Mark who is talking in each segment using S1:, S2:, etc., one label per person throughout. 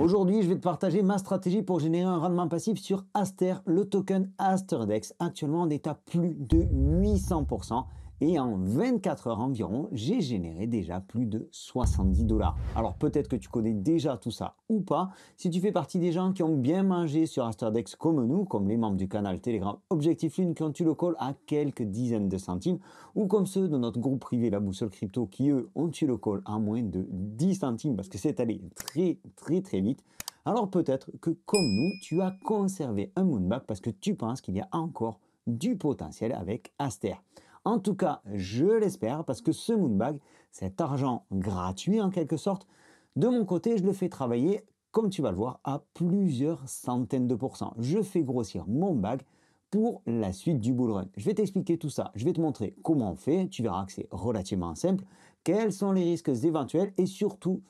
S1: Aujourd'hui, je vais te partager ma stratégie pour générer un rendement passif sur Aster, le token Asterdex. Actuellement, on est à plus de 800%. Et en 24 heures environ, j'ai généré déjà plus de 70 dollars. Alors peut-être que tu connais déjà tout ça ou pas. Si tu fais partie des gens qui ont bien mangé sur Asterdex comme nous, comme les membres du canal Telegram Objectif Lune quand tu le call à quelques dizaines de centimes, ou comme ceux de notre groupe privé La Boussole Crypto qui eux ont tu le call à moins de 10 centimes parce que c'est allé très vite. Alors peut-être que comme nous, tu as conservé un moonback parce que tu penses qu'il y a encore du potentiel avec Aster. En tout cas, je l'espère parce que ce moonbag, cet argent gratuit en quelque sorte, de mon côté, je le fais travailler, comme tu vas le voir, à plusieurs centaines de pourcents. Je fais grossir mon bag pour la suite du bull run. Je vais t'expliquer tout ça, je vais te montrer comment on fait, tu verras que c'est relativement simple, quels sont les risques éventuels et surtout,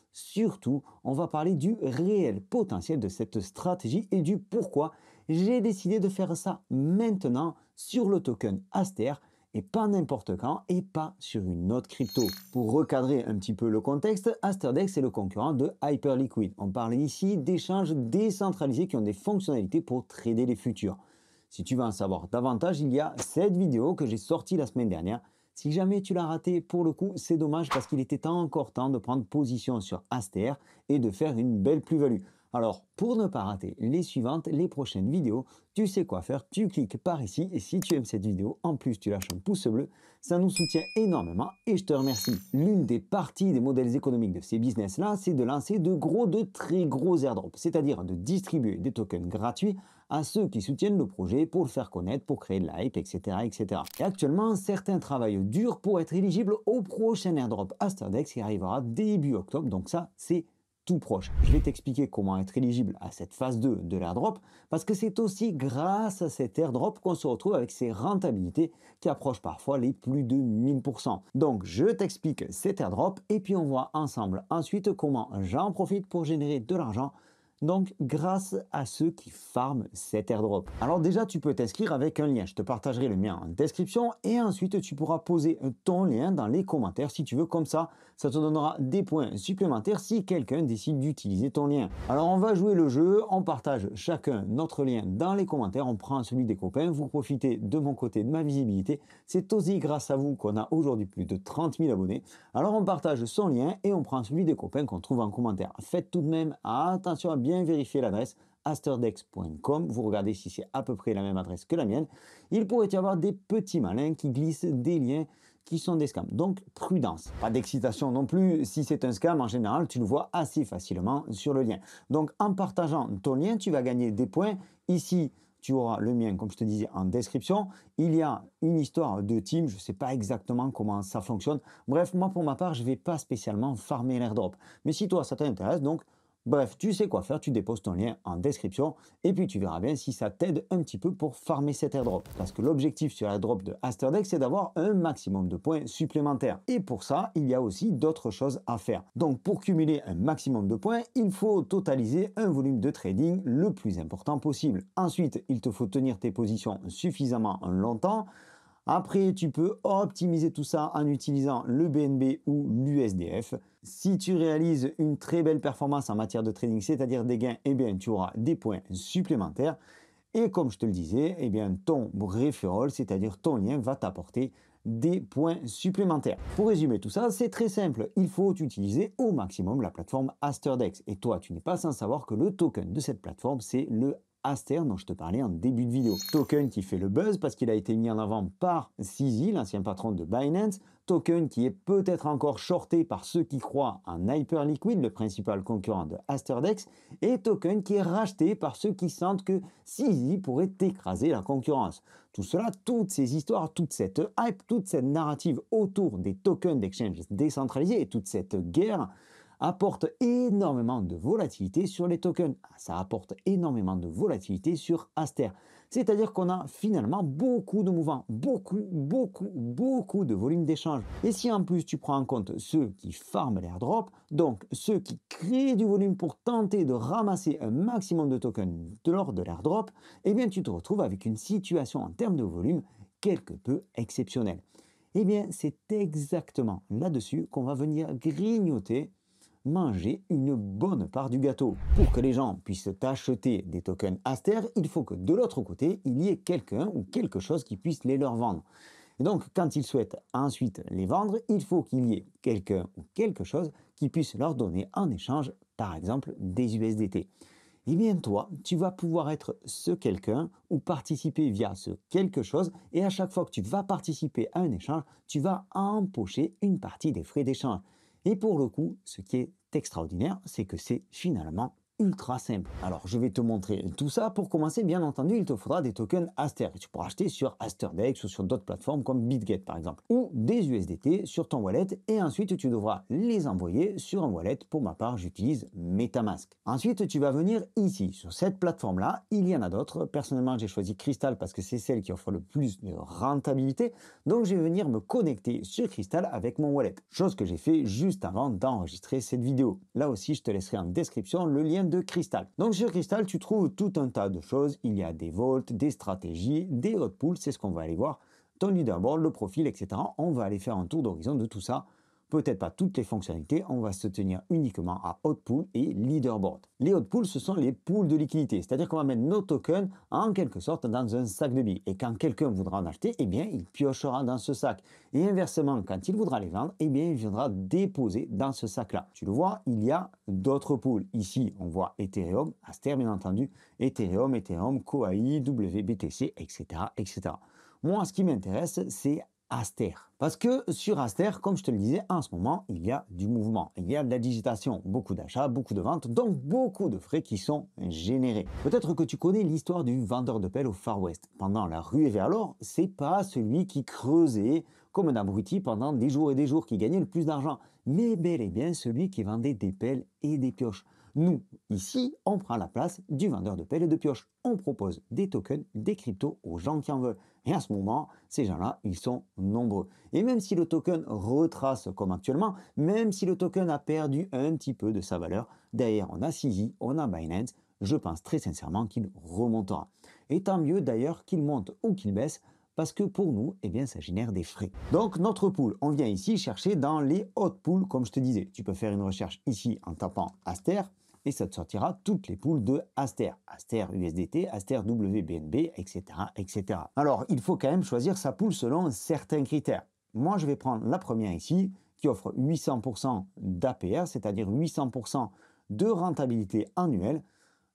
S1: on va parler du réel potentiel de cette stratégie et du pourquoi j'ai décidé de faire ça maintenant sur le token Aster et pas n'importe quand et pas sur une autre crypto. Pour recadrer un petit peu le contexte, Asterdex est le concurrent de Hyperliquid. On parle ici d'échanges décentralisés qui ont des fonctionnalités pour trader les futurs. Si tu veux en savoir davantage, il y a cette vidéo que j'ai sortie la semaine dernière. Si jamais tu l'as raté, pour le coup, c'est dommage parce qu'il était encore temps de prendre position sur Aster et de faire une belle plus-value. Alors, pour ne pas rater les suivantes, les prochaines vidéos, tu sais quoi faire, tu cliques par ici et si tu aimes cette vidéo, en plus tu lâches un pouce bleu, ça nous soutient énormément et je te remercie. L'une des parties des modèles économiques de ces business-là, c'est de lancer de très gros airdrops, c'est-à-dire de distribuer des tokens gratuits à ceux qui soutiennent le projet pour le faire connaître, pour créer de la hype, etc. etc. Et actuellement, certains travaillent dur pour être éligibles au prochain airdrop Asterdex qui arrivera début octobre, donc ça c'est tout proche. Je vais t'expliquer comment être éligible à cette phase 2 de l'airdrop parce que c'est aussi grâce à cet airdrop qu'on se retrouve avec ces rentabilités qui approchent parfois les plus de 1000%. Donc je t'explique cet airdrop et puis on voit ensemble ensuite comment j'en profite pour générer de l'argent. Donc, grâce à ceux qui farment cet airdrop. Alors déjà, tu peux t'inscrire avec un lien. Je te partagerai le mien en description et ensuite, tu pourras poser ton lien dans les commentaires si tu veux. Comme ça te donnera des points supplémentaires si quelqu'un décide d'utiliser ton lien. Alors, on va jouer le jeu. On partage chacun notre lien dans les commentaires. On prend celui des copains. Vous profitez de mon côté de ma visibilité. C'est aussi grâce à vous qu'on a aujourd'hui plus de 30 000 abonnés. Alors, on partage son lien et on prend celui des copains qu'on trouve en commentaire. Faites tout de même attention à bien vérifier l'adresse asterdex.com. Vous regardez si c'est à peu près la même adresse que la mienne. Il pourrait y avoir des petits malins qui glissent des liens qui sont des scams. Donc, prudence. Pas d'excitation non plus. Si c'est un scam, en général, tu le vois assez facilement sur le lien. Donc, en partageant ton lien, tu vas gagner des points. Ici, tu auras le mien, comme je te disais, en description. Il y a une histoire de team. Je ne sais pas exactement comment ça fonctionne. Bref, moi, pour ma part, je ne vais pas spécialement farmer l'airdrop. Mais si toi, ça t'intéresse, donc, bref, tu sais quoi faire, tu déposes ton lien en description et puis tu verras bien si ça t'aide un petit peu pour farmer cet airdrop. Parce que l'objectif sur l'airdrop de Asterdex, c'est d'avoir un maximum de points supplémentaires. Et pour ça, il y a aussi d'autres choses à faire. Donc pour cumuler un maximum de points, il faut totaliser un volume de trading le plus important possible. Ensuite, il te faut tenir tes positions suffisamment longtemps. Après, tu peux optimiser tout ça en utilisant le BNB ou l'USDF. Si tu réalises une très belle performance en matière de trading, c'est-à-dire des gains, eh bien, tu auras des points supplémentaires. Et comme je te le disais, eh bien, ton referral, c'est-à-dire ton lien, va t'apporter des points supplémentaires. Pour résumer tout ça, c'est très simple. Il faut utiliser au maximum la plateforme Asterdex. Et toi, tu n'es pas sans savoir que le token de cette plateforme, c'est le Aster dont je te parlais en début de vidéo. Token qui fait le buzz parce qu'il a été mis en avant par CZ, l'ancien patron de Binance. Token qui est peut-être encore shorté par ceux qui croient en Hyperliquid, le principal concurrent de Asterdex. Et token qui est racheté par ceux qui sentent que CZ pourrait écraser la concurrence. Tout cela, toutes ces histoires, toute cette hype, toute cette narrative autour des tokens d'exchange décentralisés et toute cette guerre apporte énormément de volatilité sur les tokens. Ça apporte énormément de volatilité sur Aster. C'est-à-dire qu'on a finalement beaucoup de mouvements, beaucoup de volume d'échange. Et si en plus tu prends en compte ceux qui farment l'airdrop, donc ceux qui créent du volume pour tenter de ramasser un maximum de tokens lors de l'airdrop, eh bien tu te retrouves avec une situation en termes de volume quelque peu exceptionnelle. Eh bien c'est exactement là-dessus qu'on va venir grignoter manger une bonne part du gâteau. Pour que les gens puissent t'acheter des tokens Aster, il faut que de l'autre côté, il y ait quelqu'un ou quelque chose qui puisse les leur vendre. Et donc, quand ils souhaitent ensuite les vendre, il faut qu'il y ait quelqu'un ou quelque chose qui puisse leur donner en échange, par exemple, des USDT. Eh bien, toi, tu vas pouvoir être ce quelqu'un ou participer via ce quelque chose. Et à chaque fois que tu vas participer à un échange, tu vas empocher une partie des frais d'échange. Et pour le coup, ce qui est extraordinaire, c'est que c'est finalement ultra simple. Alors, je vais te montrer tout ça. Pour commencer, bien entendu, il te faudra des tokens Aster. Tu pourras acheter sur AsterDex ou sur d'autres plateformes comme BitGet par exemple. Ou des USDT sur ton wallet et ensuite tu devras les envoyer sur un wallet. Pour ma part, j'utilise MetaMask. Ensuite, tu vas venir ici, sur cette plateforme-là. Il y en a d'autres. Personnellement, j'ai choisi Crystal parce que c'est celle qui offre le plus de rentabilité. Donc, je vais venir me connecter sur Crystal avec mon wallet. Chose que j'ai fait juste avant d'enregistrer cette vidéo. Là aussi, je te laisserai en description le lien de Crystal. Donc sur Crystal, tu trouves tout un tas de choses. Il y a des vaults, des stratégies, des hot pools, c'est ce qu'on va aller voir. Ton leaderboard, le profil, etc. On va aller faire un tour d'horizon de tout ça. Peut-être pas toutes les fonctionnalités, on va se tenir uniquement à hot pool et leaderboard. Les hot pools, ce sont les pools de liquidité, c'est-à-dire qu'on va mettre nos tokens en quelque sorte dans un sac de billes. Et quand quelqu'un voudra en acheter, eh bien, il piochera dans ce sac. Et inversement, quand il voudra les vendre, eh bien, il viendra déposer dans ce sac-là. Tu le vois, il y a d'autres pools. Ici, on voit Ethereum, Aster bien entendu, Ethereum, Koai, WBTC, etc., etc. Moi, ce qui m'intéresse, c'est Aster. Parce que sur Aster, comme je te le disais, en ce moment, il y a du mouvement, il y a de la digitation, beaucoup d'achats, beaucoup de ventes, donc beaucoup de frais qui sont générés. Peut-être que tu connais l'histoire du vendeur de pelles au Far West. Pendant la ruée vers l'or, c'est pas celui qui creusait comme un abruti pendant des jours et des jours qui gagnait le plus d'argent, mais bel et bien celui qui vendait des pelles et des pioches. Nous, ici, on prend la place du vendeur de pelles et de pioches. On propose des tokens, des cryptos aux gens qui en veulent. Et à ce moment, ces gens-là, ils sont nombreux. Et même si le token retrace comme actuellement, même si le token a perdu un petit peu de sa valeur, derrière on a CZ, on a Binance, je pense très sincèrement qu'il remontera. Et tant mieux d'ailleurs qu'il monte ou qu'il baisse, parce que pour nous, eh bien, ça génère des frais. Donc notre pool, on vient ici chercher dans les hot pools, comme je te disais. Tu peux faire une recherche ici en tapant Aster, et ça te sortira toutes les pools de Aster. Aster USDT, Aster WBNB, etc., etc. Alors, il faut quand même choisir sa pool selon certains critères. Moi, je vais prendre la première ici, qui offre 800% d'APR, c'est-à-dire 800% de rentabilité annuelle.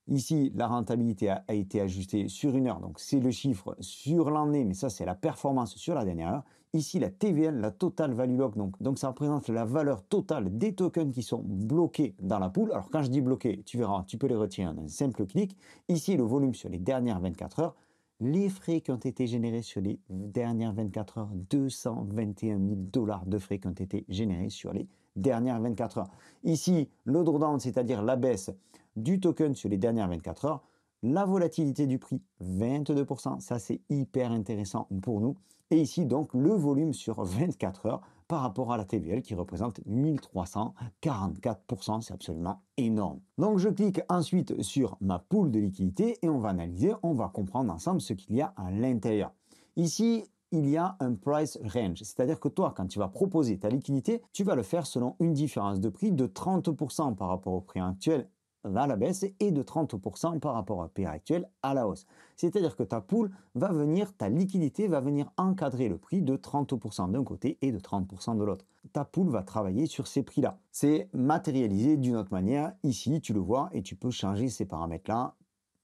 S1: Ici, la rentabilité a été ajustée sur une heure, donc c'est le chiffre sur l'année, mais ça c'est la performance sur la dernière heure. Ici, la TVL, la Total Value Lock, donc ça représente la valeur totale des tokens qui sont bloqués dans la pool. Alors quand je dis bloqués, tu verras, tu peux les retirer en un simple clic. Ici, le volume sur les dernières 24 heures. Les frais qui ont été générés sur les dernières 24 heures, 221 000 $ de frais qui ont été générés sur les dernières 24 heures. Ici, le drawdown, c'est-à-dire la baisse du token sur les dernières 24 heures. La volatilité du prix, 22%, ça c'est hyper intéressant pour nous. Et ici donc le volume sur 24 heures par rapport à la TVL qui représente 1344%, c'est absolument énorme. Donc je clique ensuite sur ma pool de liquidité et on va analyser, on va comprendre ensemble ce qu'il y a à l'intérieur. Ici, il y a un price range, c'est-à-dire que toi, quand tu vas proposer ta liquidité, tu vas le faire selon une différence de prix de 30% par rapport au prix actuel à la baisse et de 30% par rapport au prix actuel à la hausse. C'est-à-dire que ta pool va venir, ta liquidité va venir encadrer le prix de 30% d'un côté et de 30% de l'autre. Ta pool va travailler sur ces prix-là. C'est matérialisé d'une autre manière. Ici, tu le vois et tu peux changer ces paramètres-là.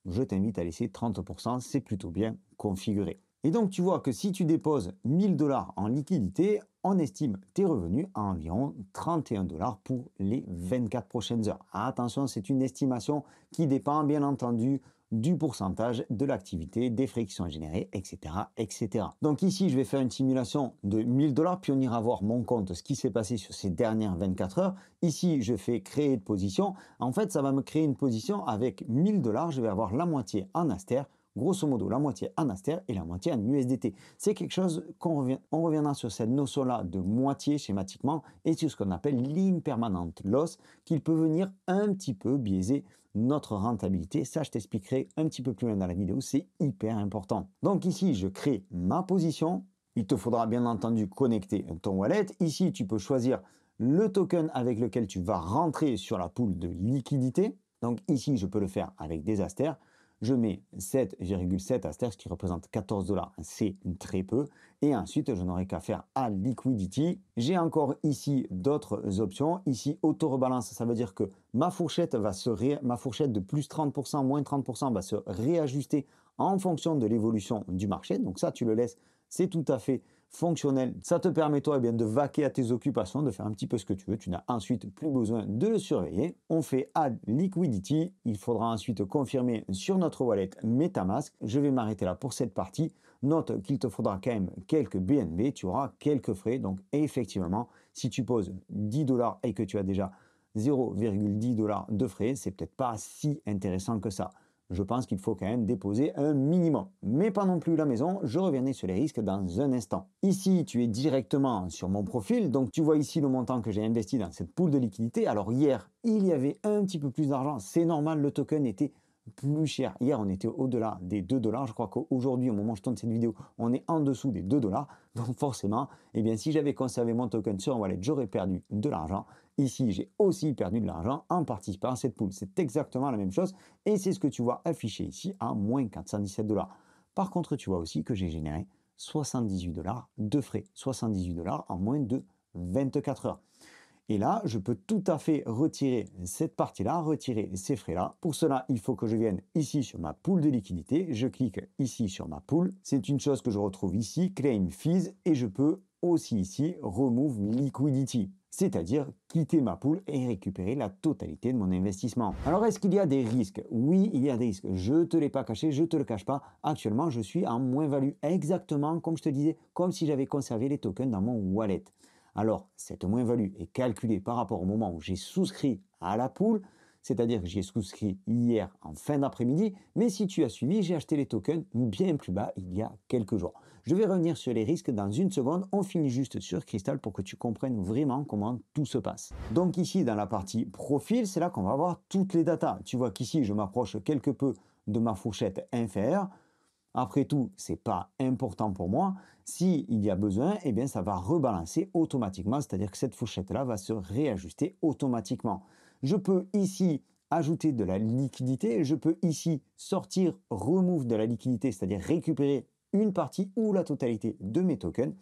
S1: Je t'invite à laisser 30%, c'est plutôt bien configuré. Et donc, tu vois que si tu déposes 1000 $ en liquidité, on estime tes revenus à environ 31 $ pour les 24 prochaines heures. Attention, c'est une estimation qui dépend bien entendu du pourcentage de l'activité, des frais qui sont générés, etc., etc. Donc ici, je vais faire une simulation de 1000 $, puis on ira voir mon compte, ce qui s'est passé sur ces dernières 24 heures. Ici, je fais créer de position. En fait, ça va me créer une position avec 1000 $. Je vais avoir la moitié en Aster, grosso modo la moitié en Aster et la moitié en USDT. C'est quelque chose on reviendra sur cette notion-là de moitié schématiquement et sur ce qu'on appelle l'impermanent loss qui peut venir un petit peu biaiser notre rentabilité. Ça, je t'expliquerai un petit peu plus loin dans la vidéo, c'est hyper important. Donc ici, je crée ma position. Il te faudra bien entendu connecter ton wallet. Ici, tu peux choisir le token avec lequel tu vas rentrer sur la pool de liquidité. Donc ici, je peux le faire avec des asters. Je mets 7,7 asters, ce qui représente 14 $. C'est très peu. Et ensuite, je n'aurai qu'à faire à liquidity. J'ai encore ici d'autres options. Ici, auto-rebalance, ça veut dire que ma fourchette de plus 30%, moins 30% va se réajuster en fonction de l'évolution du marché. Donc ça, tu le laisses, c'est tout à fait fonctionnel. Ça te permet toi de vaquer à tes occupations, de faire un petit peu ce que tu veux. Tu n'as ensuite plus besoin de le surveiller. On fait add liquidity. Il faudra ensuite confirmer sur notre wallet MetaMask. Je vais m'arrêter là pour cette partie. Note qu'il te faudra quand même quelques BNB. Tu auras quelques frais. Donc effectivement, si tu poses 10 $ et que tu as déjà 0,10 $ de frais, c'est peut-être pas si intéressant que ça. Je pense qu'il faut quand même déposer un minimum. Mais pas non plus la maison, je reviendrai sur les risques dans un instant. Ici, tu es directement sur mon profil, donc tu vois ici le montant que j'ai investi dans cette pool de liquidité. Alors hier, il y avait un petit peu plus d'argent, c'est normal, le token était plus cher. Hier, on était au-delà des 2 $. Je crois qu'aujourd'hui, au moment où je tourne cette vidéo, on est en dessous des 2 $. Donc forcément, eh bien, si j'avais conservé mon token sur un wallet, j'aurais perdu de l'argent. Ici, j'ai aussi perdu de l'argent en participant à cette pool. C'est exactement la même chose et c'est ce que tu vois affiché ici à moins 417 $. Par contre, tu vois aussi que j'ai généré 78 $ de frais. 78 $ en moins de 24 heures. Et là, je peux tout à fait retirer cette partie-là, retirer ces frais-là. Pour cela, il faut que je vienne ici sur ma pool de liquidité. Je clique ici sur ma pool. C'est une chose que je retrouve ici, Claim Fees, et je peux aussi ici Remove Liquidity, c'est-à-dire quitter ma pool et récupérer la totalité de mon investissement. Alors, est-ce qu'il y a des risques? Oui, il y a des risques. Je ne te l'ai pas caché, je ne te le cache pas. Actuellement, je suis en moins-value, exactement comme je te disais, comme si j'avais conservé les tokens dans mon wallet. Alors, cette moins-value est calculée par rapport au moment où j'ai souscrit à la pool, c'est-à-dire que j'y ai souscrit hier en fin d'après-midi, mais si tu as suivi, j'ai acheté les tokens bien plus bas il y a quelques jours. Je vais revenir sur les risques dans une seconde, on finit juste sur Crystal pour que tu comprennes vraiment comment tout se passe. Donc ici, dans la partie profil, c'est là qu'on va avoir toutes les datas. Tu vois qu'ici, je m'approche quelque peu de ma fourchette inférieure. Après tout, ce n'est pas important pour moi. S'il y a besoin, eh bien, ça va rebalancer automatiquement, c'est-à-dire que cette fourchette-là va se réajuster automatiquement. Je peux ici ajouter de la liquidité, je peux ici sortir, remove de la liquidité, c'est-à-dire récupérer une partie ou la totalité de mes tokens.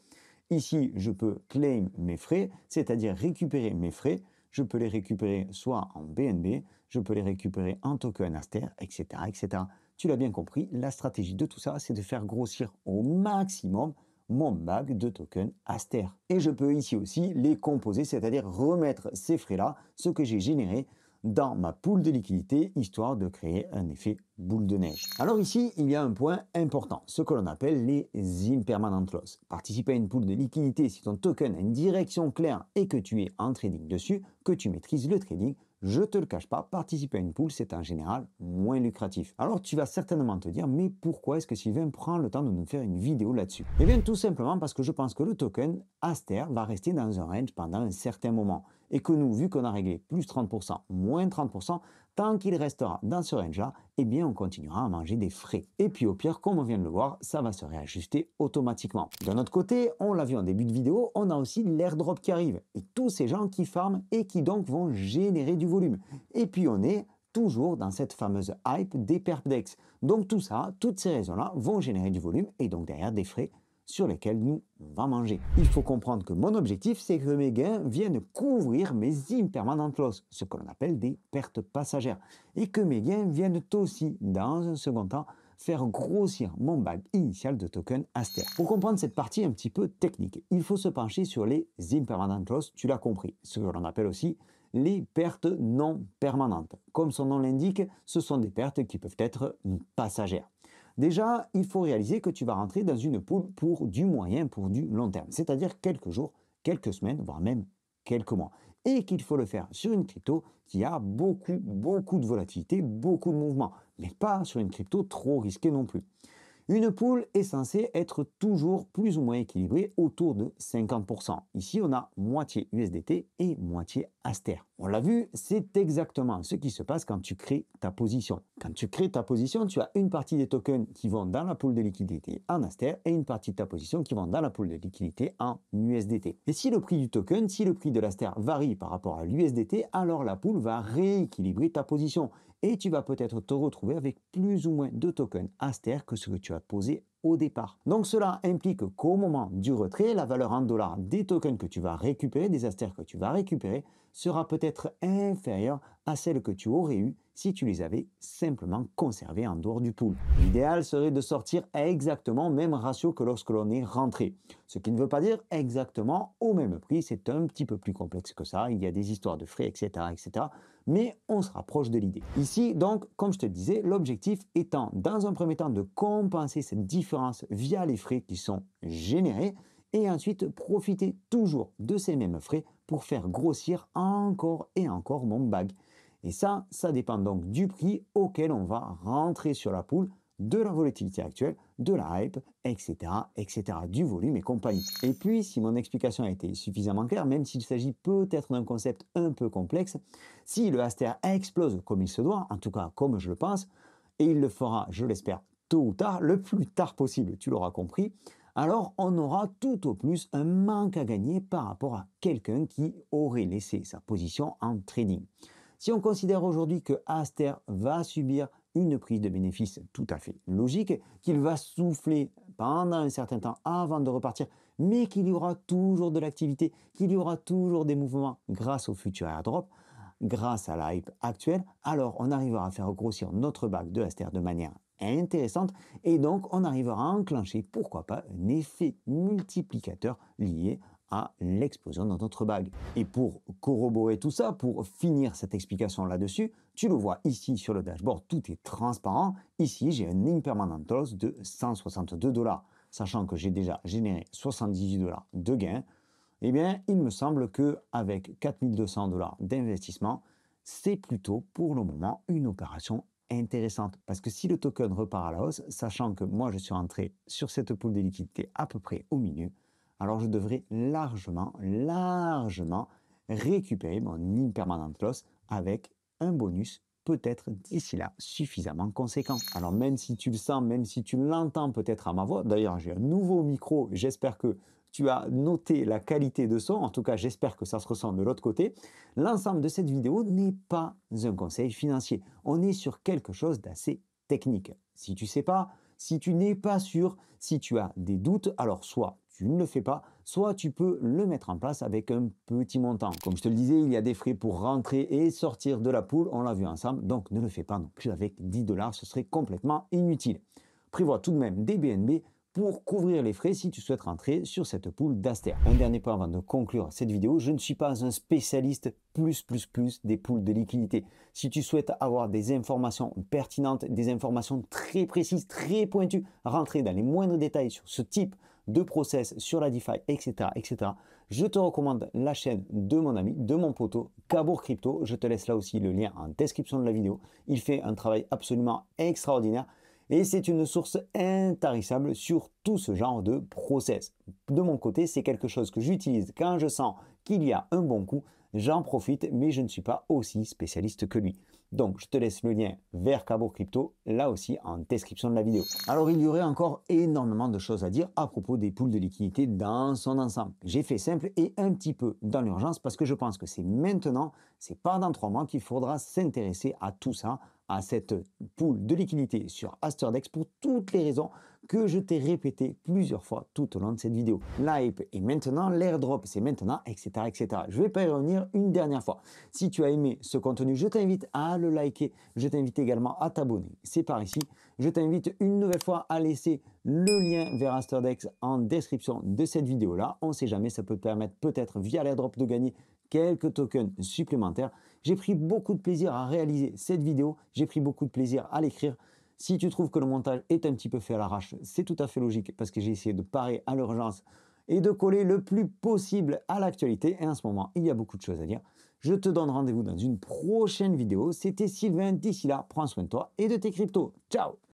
S1: Ici, je peux claim mes frais, c'est-à-dire récupérer mes frais. Je peux les récupérer soit en BNB, je peux les récupérer en token Aster, etc., etc. Tu l'as bien compris, la stratégie de tout ça, c'est de faire grossir au maximum mon bag de tokens Aster. Et je peux ici aussi les composer, c'est-à-dire remettre ces frais-là, ce que j'ai généré dans ma pool de liquidité, histoire de créer un effet boule de neige. Alors ici, il y a un point important, ce que l'on appelle les impermanent loss. Participer à une pool de liquidité si ton token a une direction claire et que tu es en trading dessus, que tu maîtrises le trading, je ne te le cache pas, participer à une pool, c'est en général moins lucratif. Alors tu vas certainement te dire, mais pourquoi est-ce que Sylvain prend le temps de nous faire une vidéo là-dessus? Eh bien tout simplement parce que je pense que le token Aster va rester dans un range pendant un certain moment. Et que nous, vu qu'on a réglé plus 30%, moins 30%, tant qu'il restera dans ce range-là, eh bien on continuera à manger des frais. Et puis au pire, comme on vient de le voir, ça va se réajuster automatiquement. D'un autre côté, on l'a vu en début de vidéo, on a aussi l'airdrop qui arrive. Et tous ces gens qui farment et qui donc vont générer du volume. Et puis on est toujours dans cette fameuse hype des perp DEX. Donc tout ça, toutes ces raisons-là vont générer du volume et donc derrière des frais sur lesquels nous, on va manger. Il faut comprendre que mon objectif, c'est que mes gains viennent couvrir mes impermanent loss, ce que l'on appelle des pertes passagères, et que mes gains viennent aussi, dans un second temps, faire grossir mon bag initial de token Aster. Pour comprendre cette partie un petit peu technique, il faut se pencher sur les impermanent loss, tu l'as compris, ce que l'on appelle aussi les pertes non permanentes. Comme son nom l'indique, ce sont des pertes qui peuvent être passagères. Déjà, il faut réaliser que tu vas rentrer dans une pool pour du moyen, pour du long terme, c'est-à-dire quelques jours, quelques semaines, voire même quelques mois. Et qu'il faut le faire sur une crypto qui a beaucoup de volatilité, beaucoup de mouvements, mais pas sur une crypto trop risquée non plus. Une pool est censée être toujours plus ou moins équilibrée autour de 50%. Ici, on a moitié USDT et moitié Aster. On l'a vu, c'est exactement ce qui se passe quand tu crées ta position. Quand tu crées ta position, tu as une partie des tokens qui vont dans la pool de liquidité en Aster et une partie de ta position qui vont dans la pool de liquidité en USDT. Et si le prix du token, si le prix de l'Aster varie par rapport à l'USDT, alors la pool va rééquilibrer ta position. Et tu vas peut-être te retrouver avec plus ou moins de tokens Aster que ce que tu as posé au départ. Donc cela implique qu'au moment du retrait, la valeur en dollars des tokens que tu vas récupérer, des Aster que tu vas récupérer, sera peut-être inférieure à celle que tu aurais eue si tu les avais simplement conservés en dehors du pool. L'idéal serait de sortir exactement au même ratio que lorsque l'on est rentré. Ce qui ne veut pas dire exactement au même prix, c'est un petit peu plus complexe que ça, il y a des histoires de frais, etc. etc. mais on se rapproche de l'idée. Ici, donc, comme je te disais, l'objectif étant, dans un premier temps, de compenser cette différence via les frais qui sont générés et ensuite profiter toujours de ces mêmes frais pour faire grossir encore et encore mon bag. Et ça dépend donc du prix auquel on va rentrer sur la pool, de la volatilité actuelle, de la hype, etc., etc., du volume et compagnie. Et puis, si mon explication a été suffisamment claire, même s'il s'agit peut-être d'un concept un peu complexe, si le Aster explose comme il se doit, en tout cas comme je le pense, et il le fera, je l'espère, tôt ou tard, le plus tard possible, tu l'auras compris, alors on aura tout au plus un manque à gagner par rapport à quelqu'un qui aurait laissé sa position en trading. Si on considère aujourd'hui que Aster va subir une prise de bénéfice tout à fait logique, qu'il va souffler pendant un certain temps avant de repartir, mais qu'il y aura toujours de l'activité, qu'il y aura toujours des mouvements grâce au futur airdrop, grâce à la hype actuelle, alors on arrivera à faire grossir notre bag de Aster de manière intéressante et donc on arrivera à enclencher, pourquoi pas, un effet multiplicateur lié à l'explosion de notre bag. Et pour corroborer tout ça, pour finir cette explication là-dessus, tu le vois ici sur le dashboard, tout est transparent. Ici, j'ai un impermanent loss de 162 $. Sachant que j'ai déjà généré 78 $ de gains, eh bien, il me semble qu'avec 4200 $ d'investissement, c'est plutôt pour le moment une opération intéressante. Parce que si le token repart à la hausse, sachant que moi je suis rentré sur cette pool de liquidité à peu près au milieu, alors je devrais largement récupérer mon impermanent loss avec un bonus peut-être d'ici là suffisamment conséquent. Alors même si tu le sens, même si tu l'entends peut-être à ma voix, d'ailleurs j'ai un nouveau micro, j'espère que tu as noté la qualité de son, en tout cas j'espère que ça se ressent de l'autre côté. L'ensemble de cette vidéo n'est pas un conseil financier, on est sur quelque chose d'assez technique. Si tu ne sais pas, si tu n'es pas sûr, si tu as des doutes, alors soit tu ne le fais pas, soit tu peux le mettre en place avec un petit montant. Comme je te le disais, il y a des frais pour rentrer et sortir de la pool, on l'a vu ensemble, donc ne le fais pas non plus avec 10 $, ce serait complètement inutile. Prévois tout de même des BNB pour couvrir les frais si tu souhaites rentrer sur cette pool d'Aster. Un dernier point avant de conclure cette vidéo, je ne suis pas un spécialiste plus des pools de liquidité. Si tu souhaites avoir des informations pertinentes, des informations très précises, très pointues, rentrer dans les moindres détails sur ce type de process, sur la DeFi, etc., etc., je te recommande la chaîne de mon ami, de mon poteau, Cabour Crypto. Je te laisse là aussi le lien en description de la vidéo. Il fait un travail absolument extraordinaire. Et c'est une source intarissable sur tout ce genre de process. De mon côté, c'est quelque chose que j'utilise quand je sens qu'il y a un bon coup. J'en profite, mais je ne suis pas aussi spécialiste que lui. Donc, je te laisse le lien vers Cabour Crypto, là aussi en description de la vidéo. Alors, il y aurait encore énormément de choses à dire à propos des pools de liquidité dans son ensemble. J'ai fait simple et un petit peu dans l'urgence parce que je pense que c'est maintenant, c'est pas dans 3 mois qu'il faudra s'intéresser à tout ça, à cette pool de liquidité sur Asterdex pour toutes les raisons que je t'ai répétées plusieurs fois tout au long de cette vidéo. L'hype est maintenant, l'airdrop c'est maintenant, etc., etc. Je ne vais pas y revenir une dernière fois. Si tu as aimé ce contenu, je t'invite à le liker, je t'invite également à t'abonner, c'est par ici. Je t'invite une nouvelle fois à laisser le lien vers Asterdex en description de cette vidéo-là. On ne sait jamais, ça peut te permettre peut-être via l'airdrop de gagner quelques tokens supplémentaires. J'ai pris beaucoup de plaisir à réaliser cette vidéo, j'ai pris beaucoup de plaisir à l'écrire. Si tu trouves que le montage est un petit peu fait à l'arrache, c'est tout à fait logique parce que j'ai essayé de parer à l'urgence et de coller le plus possible à l'actualité. Et en ce moment, il y a beaucoup de choses à dire. Je te donne rendez-vous dans une prochaine vidéo. C'était Sylvain, d'ici là, prends soin de toi et de tes cryptos. Ciao!